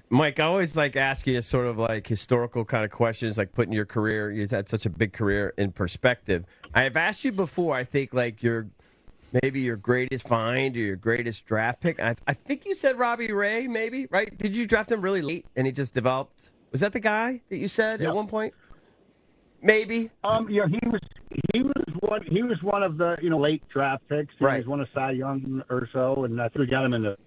Mike, I always ask you sort of historical kind of questions, like putting your career, you've had such a big career, in perspective. I have asked you before, I think, maybe your greatest find or your greatest draft pick. I think you said Robbie Ray, maybe, right? Did you draft him really late and he just developed? Was that the guy that you said at one point? Maybe. Yeah, he was one of the late draft picks. He was one of Cy Young or so, and I think we got him in the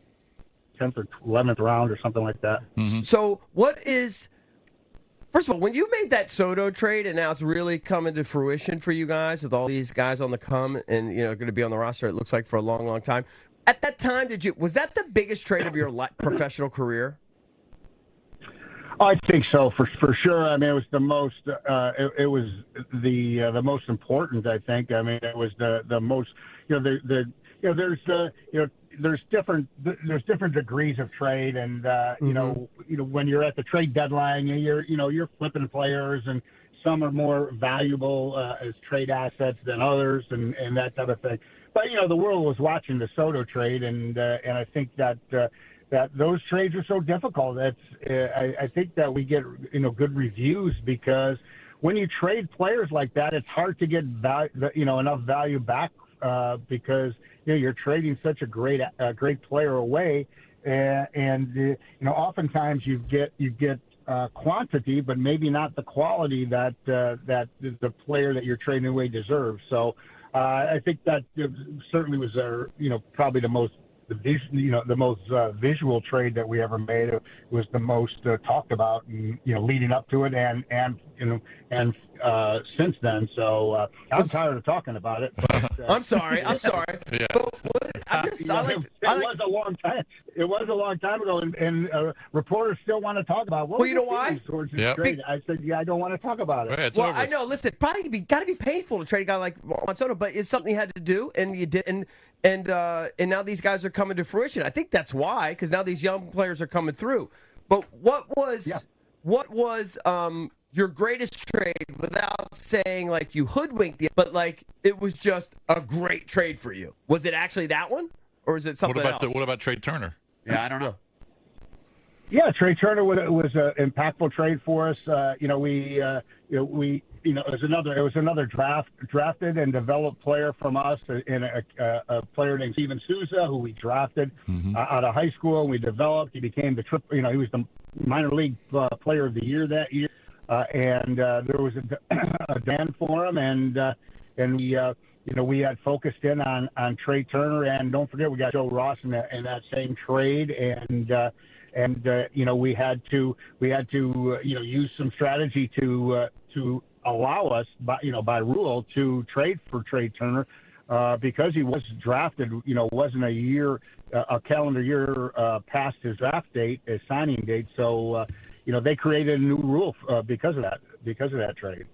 10th or 11th round or something like that. Mm-hmm. So first of all, when you made that Soto trade and now it's really coming to fruition for you guys with all these guys on the come and going to be on the roster, it looks like, for a long, long time. At that time, was that the biggest trade of your professional career? I think so, for sure. I mean, it was the most. It was the most important. I think. I mean, it was the most. There's different degrees of trade, and when you're at the trade deadline, you're flipping players, and some are more valuable as trade assets than others, and that type of thing. But the world was watching the Soto trade, and I think that those trades are so difficult. I think that we get good reviews because when you trade players like that, it's hard to get enough value back because you're trading such a great player away, and oftentimes you get quantity, but maybe not the quality that the player that you're trading away deserves. So I think that certainly was probably the most visual trade that we ever made. It was the most talked about, and leading up to it, and since then. So I'm tired of talking about it. But, I'm sorry. Yeah. It was a long time. It was a long time ago, and reporters still want to talk about. Well, you know why? Trade. I said, I don't want to talk about it. Right, I know. Listen, probably got to be painful to trade a guy like Juan Soto, but it's something you had to do, and you did, and now these guys are coming to fruition. I think that's why, because now these young players are coming through. But what was your greatest trade, without saying you hoodwinked it, but it was just a great trade for you? Was it actually that one, or is it something else? What about Trea Turner? Yeah, I don't know. Yeah, Trea Turner was an impactful trade for us. It was another drafted and developed player from us, in a player named Steven Souza, who we drafted out of high school. We developed. He became he was the minor league player of the year that year, and there was a demand for him, and we had focused in on Trea Turner, and don't forget we got Joe Ross in that same trade, and we had to use some strategy to allow us by rule to trade for Trea Turner because he was drafted, wasn't a calendar year past his draft date, his signing date. So they created a new rule because of that trade.